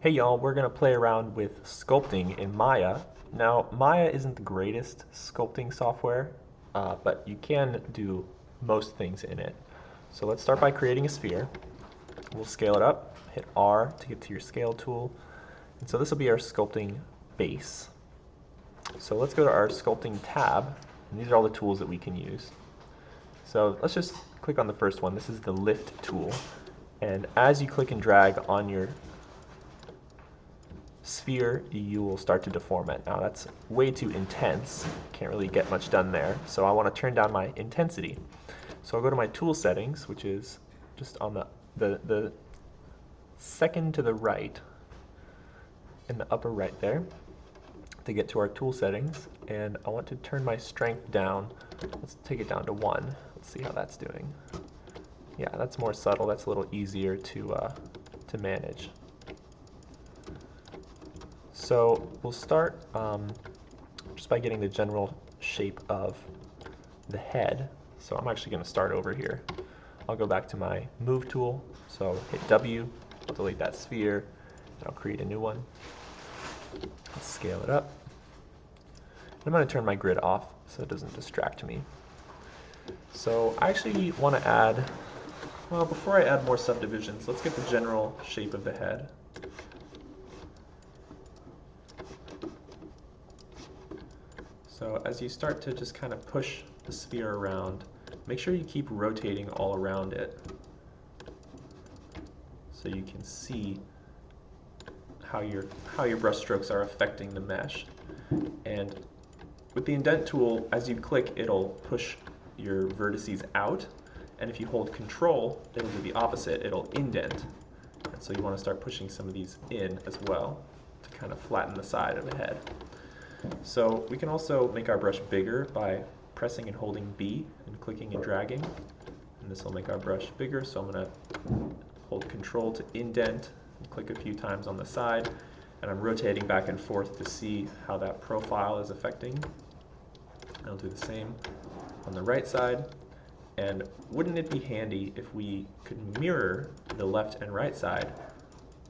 Hey y'all, we're going to play around with sculpting in Maya. Now, Maya isn't the greatest sculpting software, but you can do most things in it. So let's start by creating a sphere. We'll scale it up, hit R to get to your scale tool. And so this will be our sculpting base. So let's go to our sculpting tab, and these are all the tools that we can use. So let's just click on the first one. This is the lift tool. And as you click and drag on your sphere, you will start to deform it. Now that's way too intense. Can't really get much done there. So I want to turn down my intensity. So I'll go to my tool settings, which is just on the second to the right, in the upper right there, to get to our tool settings. And I want to turn my strength down. Let's take it down to 1. Let's see how that's doing. Yeah, that's more subtle. That's a little easier to manage. So we'll start just by getting the general shape of the head. So I'm actually going to start over here. I'll go back to my move tool. So hit W, I'll delete that sphere, and I'll create a new one. Let's scale it up. I'm going to turn my grid off so it doesn't distract me. So I actually want to add, well, before I add more subdivisions, let's get the general shape of the head. So as you start to just kind of push the sphere around, make sure you keep rotating all around it so you can see how your brush strokes are affecting the mesh. And with the indent tool, as you click, it'll push your vertices out, and if you hold Control, it'll do the opposite, it'll indent. And so you want to start pushing some of these in as well to kind of flatten the side of the head. So we can also make our brush bigger by pressing and holding B and clicking and dragging. And this will make our brush bigger, so I'm going to hold Control to indent and click a few times on the side. And I'm rotating back and forth to see how that profile is affecting. I'll do the same on the right side. And wouldn't it be handy if we could mirror the left and right side?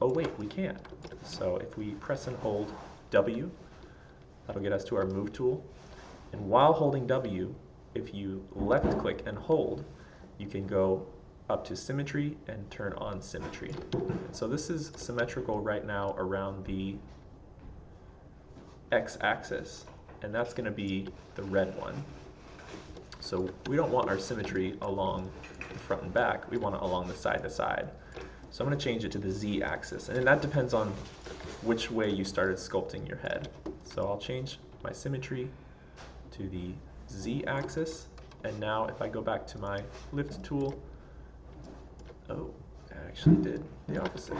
Oh wait, we can. So if we press and hold W, that'll get us to our move tool. And while holding W, if you left click and hold, you can go up to symmetry and turn on symmetry. So this is symmetrical right now around the x-axis, and that's going to be the red one. So we don't want our symmetry along the front and back, we want it along the side to side. So I'm going to change it to the z-axis, and that depends on which way you started sculpting your head. So I'll change my symmetry to the z-axis, and now if I go back to my lift tool, oh, I actually did the opposite.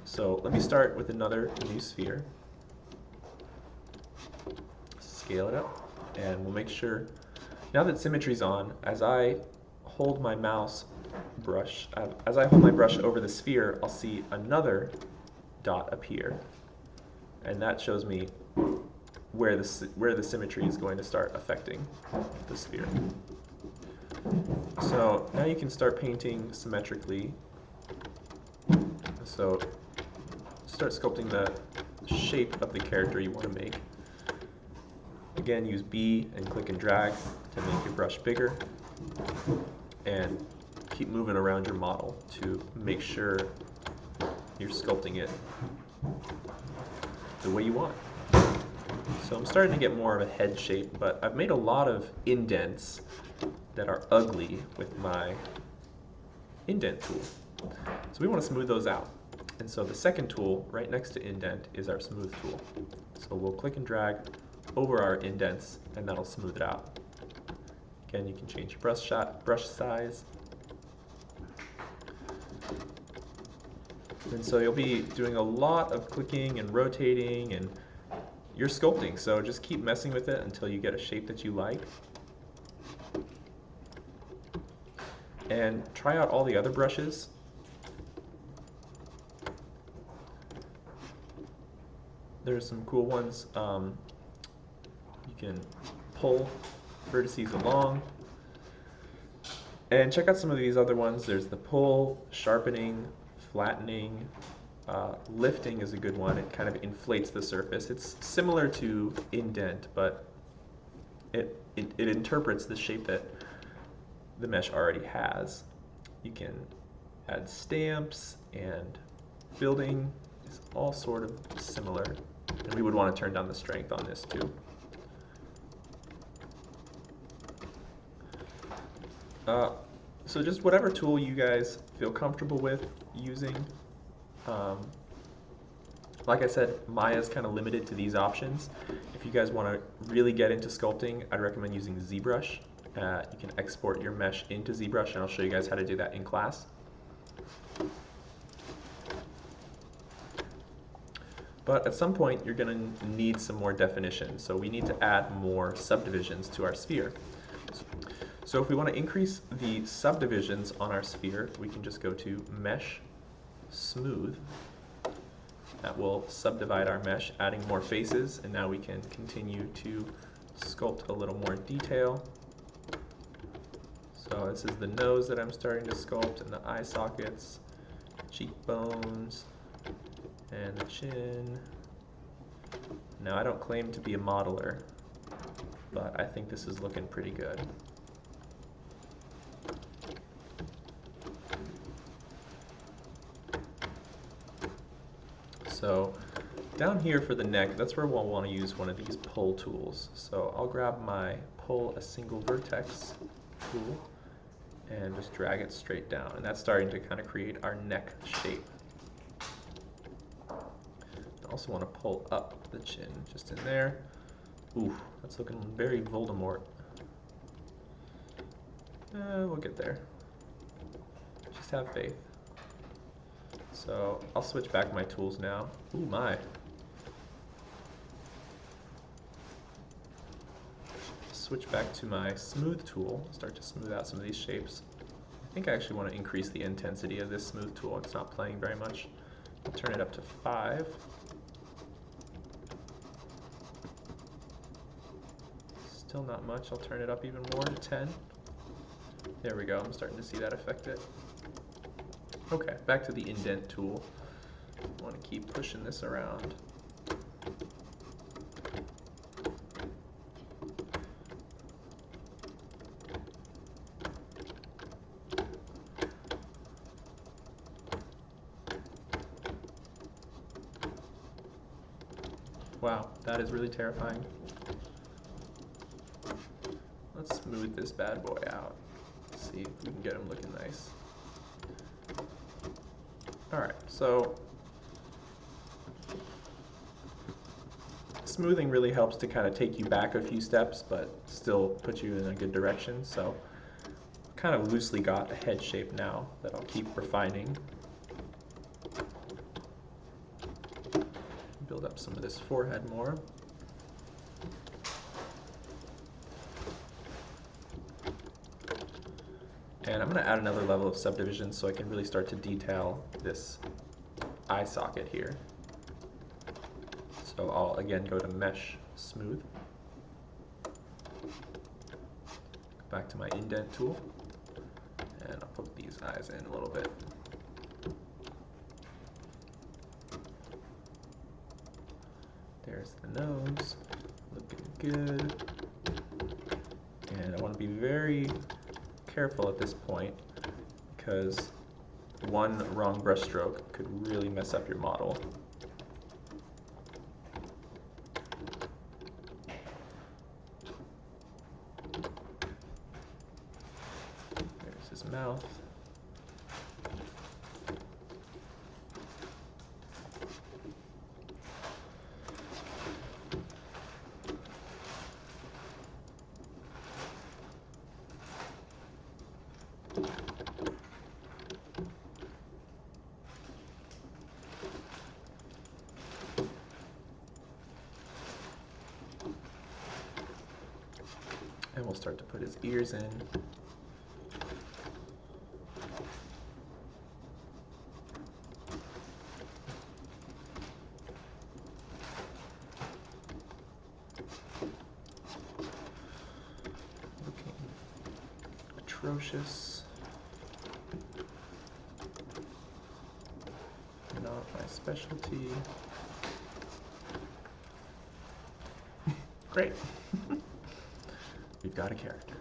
So let me start with another new sphere. Scale it up, and we'll make sure, now that symmetry's on, as I hold my mouse brush, as I hold my brush over the sphere, I'll see another dot appear, and that shows me where the symmetry is going to start affecting the sphere. So now you can start painting symmetrically. So start sculpting the shape of the character you want to make. Again, use B and click and drag to make your brush bigger, and keep moving around your model to make sure you're sculpting it the way you want. So I'm starting to get more of a head shape, but I've made a lot of indents that are ugly with my indent tool. So we want to smooth those out. And so the second tool right next to indent is our smooth tool. So we'll click and drag over our indents, and that'll smooth it out. Again, you can change your brush size. And so you'll be doing a lot of clicking and rotating, and you're sculpting, so just keep messing with it until you get a shape that you like. And try out all the other brushes. There's some cool ones. You can pull vertices along. And check out some of these other ones. There's the pull, sharpening, flattening, lifting is a good one. It kind of inflates the surface. It's similar to indent, but it interprets the shape that the mesh already has. You can add stamps, and building is all sort of similar. And we would want to turn down the strength on this too. So just whatever tool you guys feel comfortable with using. Like I said, Maya's kind of limited to these options. If you guys want to really get into sculpting, I'd recommend using ZBrush. You can export your mesh into ZBrush, and I'll show you guys how to do that in class. But at some point, you're going to need some more definition. So we need to add more subdivisions to our sphere. So if we want to increase the subdivisions on our sphere, we can just go to Mesh, Smooth. That will subdivide our mesh, adding more faces, and now we can continue to sculpt a little more detail. So this is the nose that I'm starting to sculpt, and the eye sockets, cheekbones, and the chin. Now I don't claim to be a modeler, but I think this is looking pretty good. So down here for the neck, that's where we'll want to use one of these pull tools. So I'll grab my pull a single vertex tool and just drag it straight down. And that's starting to kind of create our neck shape. I also want to pull up the chin just in there. Ooh, that's looking very Voldemort. We'll get there. Just have faith. So I'll switch back my tools now. Ooh, my. Switch back to my smooth tool, start to smooth out some of these shapes. I think I actually want to increase the intensity of this smooth tool. It's not playing very much. I'll turn it up to 5. Still not much. I'll turn it up even more to 10. There we go. I'm starting to see that affect it. Okay, back to the indent tool. I want to keep pushing this around. Wow, that is really terrifying. Let's smooth this bad boy out. See if we can get him looking nice. Alright, so smoothing really helps to kind of take you back a few steps, but still put you in a good direction. So kind of loosely got a head shape now that I'll keep refining. Build up some of this forehead more. And I'm going to add another level of subdivision so I can really start to detail this eye socket here. So I'll again go to Mesh, Smooth. Go back to my indent tool, and I'll poke these eyes in a little bit. There's the nose, looking good. And I want to be very careful at this point because one wrong brush stroke could really mess up your model. There's his mouth. And we'll start to put his ears in. Looking atrocious. specialty. Great. We've got a character.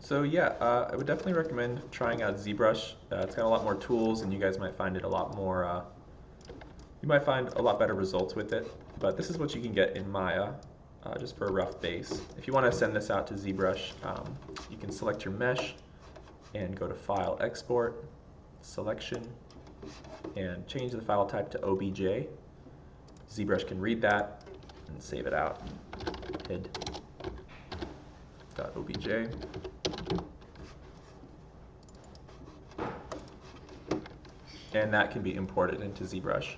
So yeah, I would definitely recommend trying out ZBrush. It's got a lot more tools, and you guys might find it a lot more. You might find a lot better results with it. But this is what you can get in Maya, just for a rough base. If you want to send this out to ZBrush, you can select your mesh and go to File, Export, Selection, and change the file type to OBJ. ZBrush can read that and save it out. Head.obj. And that can be imported into ZBrush.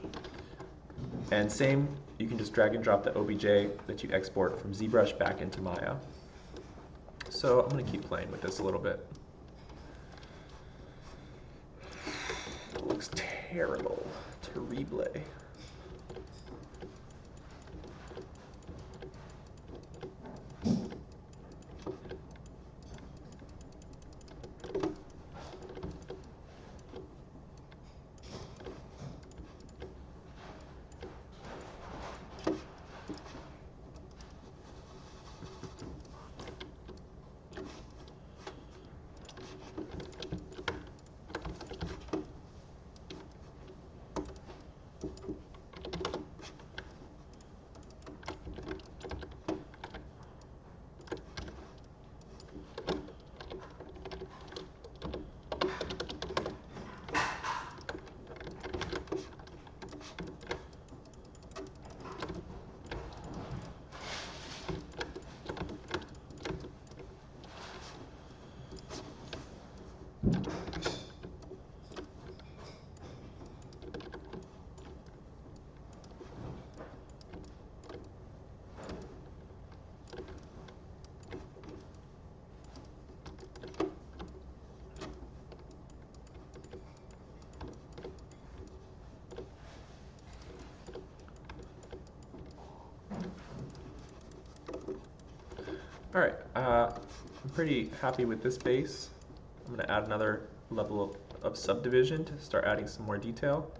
And same, you can just drag and drop the OBJ that you export from ZBrush back into Maya. So I'm going to keep playing with this a little bit. It looks terrible. Terrible. All right, I'm pretty happy with this base. I'm going to add another level of subdivision to start adding some more detail.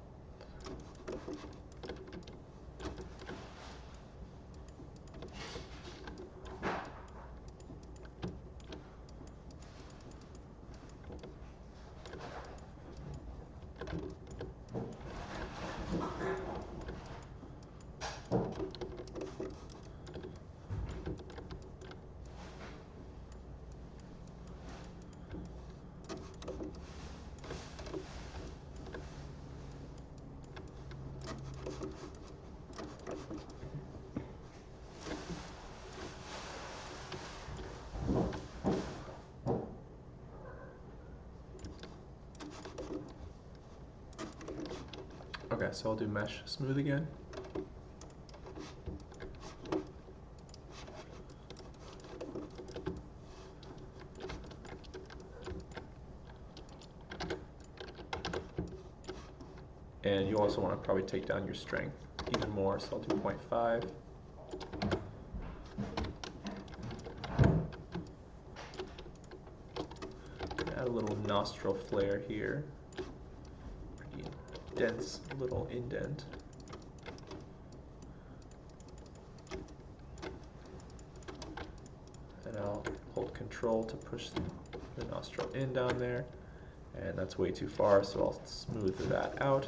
Okay, so I'll do mesh smooth again. And you also want to probably take down your strength even more, so I'll do 0.5. Add a little nostril flare here. Pretty dense little indent. And I'll hold Control to push the nostril in down there. And that's way too far, so I'll smooth that out.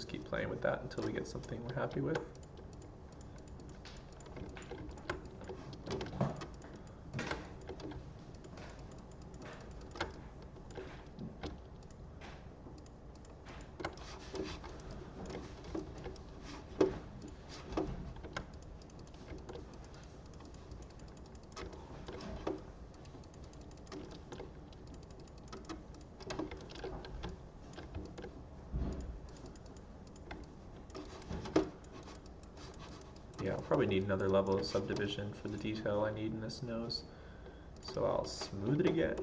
keep playing with that until we get something we're happy with. Yeah, I'll probably need another level of subdivision for the detail I need in this nose. So I'll smooth it again.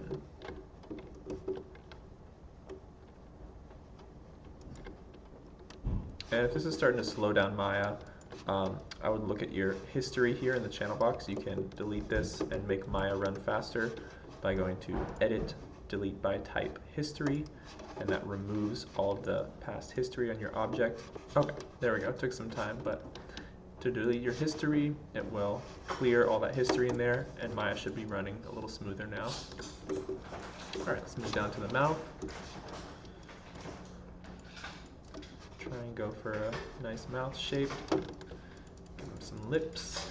And if this is starting to slow down Maya, I would look at your history here in the channel box. You can delete this and make Maya run faster by going to Edit, Delete by Type History, and that removes all of the past history on your object. Okay, there we go. It took some time, but to delete your history, it will clear all that history in there, and Maya should be running a little smoother now. All right, let's move down to the mouth. Try and go for a nice mouth shape. Give him some lips.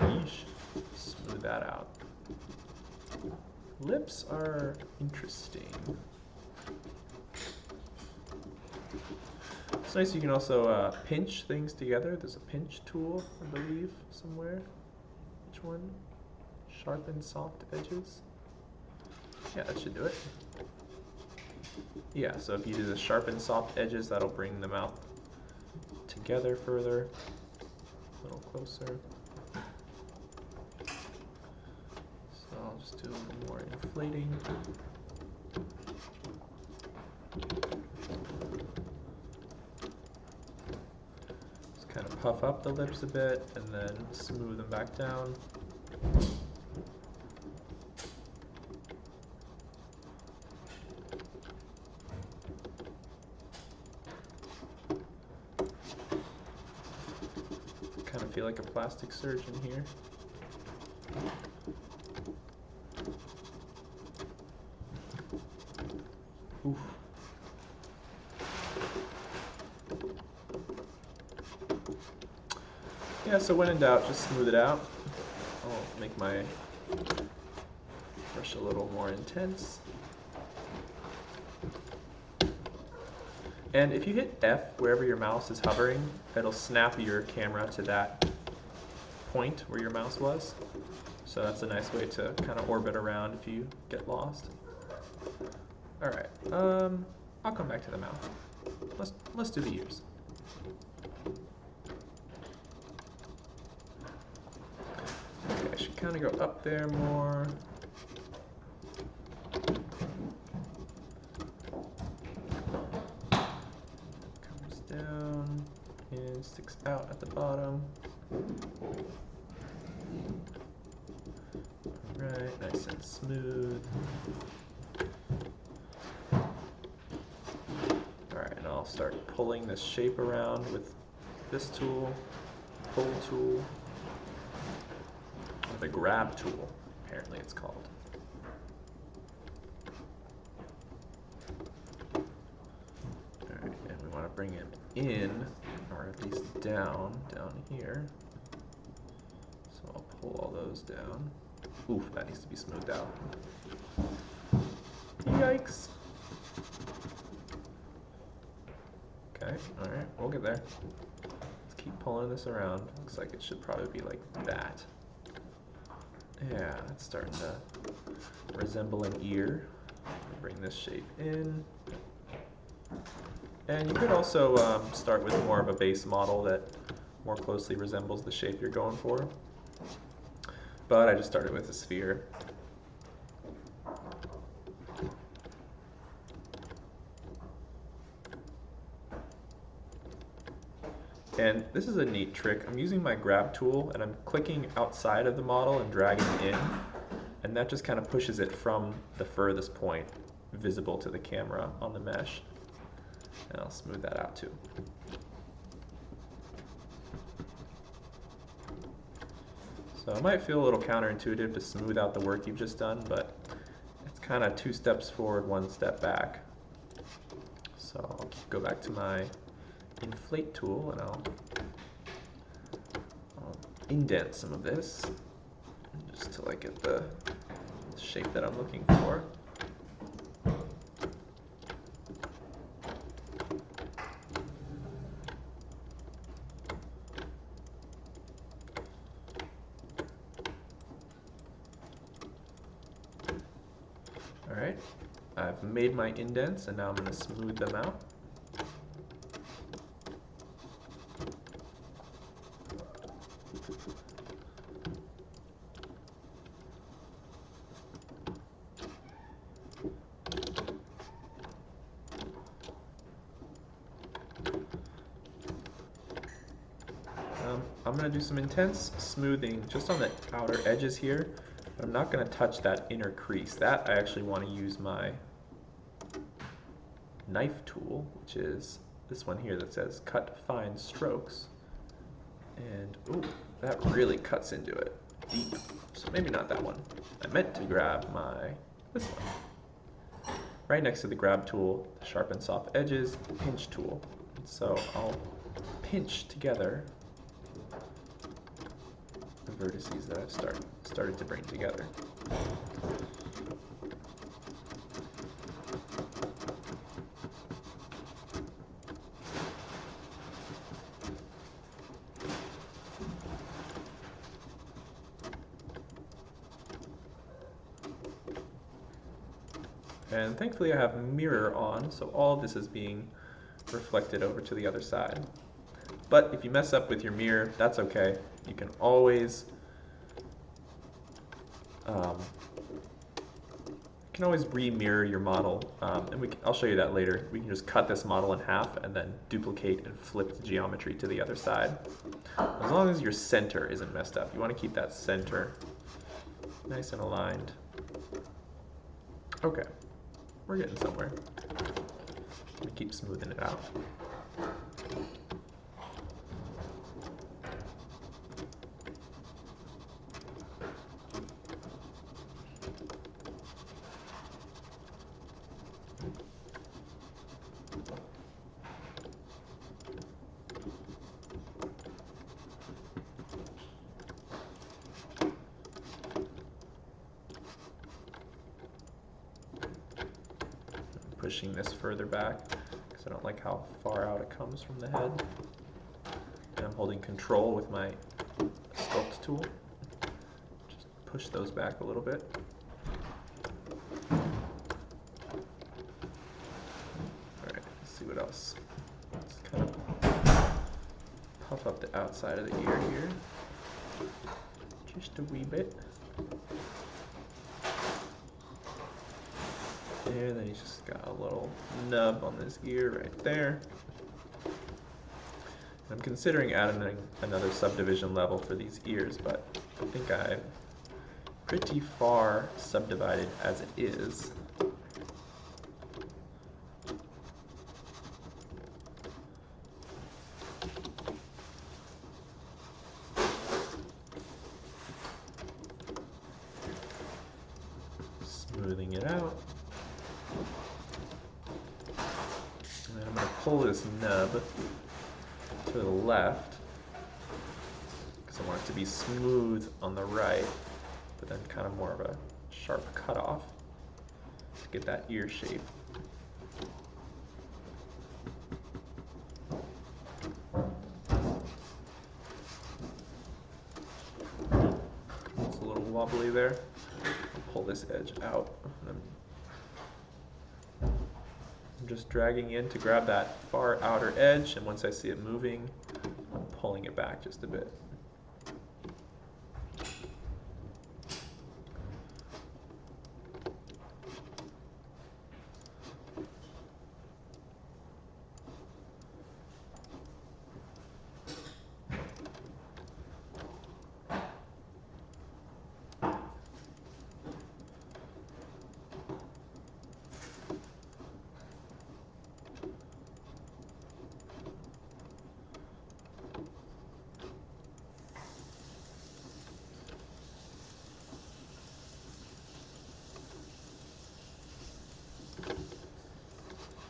Yeesh. Smooth that out. Lips are interesting. It's nice you can also pinch things together. There's a pinch tool, I believe, somewhere. Which one? Sharpen soft edges. Yeah, that should do it. Yeah, so if you do the sharpen soft edges, that'll bring the mouth together further. A little closer. So I'll just do a little more inflating. Just kind of puff up the lips a bit and then smooth them back down. Kind of feel like a plastic surgeon here. Oof. Yeah, so when in doubt, just smooth it out. I'll make my brush a little more intense. And if you hit F wherever your mouse is hovering, it'll snap your camera to that point where your mouse was. So that's a nice way to kind of orbit around if you get lost. All right, I'll come back to the mouth. Let's do the ears. Okay, I should kind of go up there more. Comes down and sticks out at the bottom. All right, nice and smooth. And I'll start pulling this shape around with this tool, pull tool, or the grab tool, apparently it's called. All right, and we want to bring him in, or at least down here. So I'll pull all those down. Oof, that needs to be smoothed out. Yikes. Okay, alright, we'll get there. Let's keep pulling this around. Looks like it should probably be like that. Yeah, it's starting to resemble an ear. Bring this shape in. And you could also start with more of a base model that more closely resembles the shape you're going for. But I just started with a sphere. And this is a neat trick. I'm using my grab tool and I'm clicking outside of the model and dragging in, and that just kind of pushes it from the furthest point visible to the camera on the mesh. And I'll smooth that out too. So it might feel a little counterintuitive to smooth out the work you've just done, but it's kind of 2 steps forward, 1 step back. So I'll go back to my inflate tool and I'll indent some of this just till I get the shape that I'm looking for. Alright, I've made my indents and now I'm going to smooth them out. I'm going to do some intense smoothing just on the outer edges here, but I'm not going to touch that inner crease. That I actually want to use my knife tool, which is this one here that says cut fine strokes. And ooh, that really cuts into it deep. So maybe not that one. I meant to grab this one. Right next to the grab tool, sharpen soft edges, pinch tool. And so I'll pinch together the vertices that I've started to bring together. And thankfully I have mirror on, so all of this is being reflected over to the other side. But if you mess up with your mirror, that's okay. You can always re-mirror your model, and I'll show you that later. We can just cut this model in half and then duplicate and flip the geometry to the other side. As long as your center isn't messed up. You want to keep that center nice and aligned. Okay, we're getting somewhere. I'm gonna keep smoothing it out. Pushing this further back because I don't like how far out it comes from the head. And I'm holding control with my sculpt tool. Just push those back a little bit. Alright, let's see what else. Let's kind of puff up the outside of the ear here. Just a wee bit. There, then he's just got a little nub on this ear right there. I'm considering adding another subdivision level for these ears, but I think I'm pretty far subdivided as it is. Smoothing it out. And then I'm going to pull this nub to the left because I want it to be smooth on the right, but then kind of more of a sharp cutoff to get that ear shape. It's a little wobbly there. I'll pull this edge out. I'm just dragging in to grab that far outer edge, and once I see it moving, I'm pulling it back just a bit.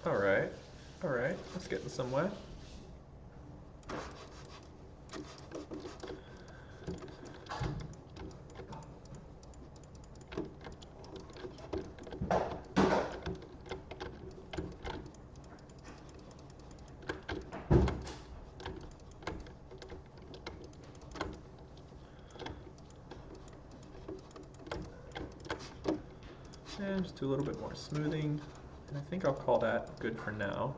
Alright, alright, let's get in some way. And just do a little bit more smoothing. And I think I'll call that good for now.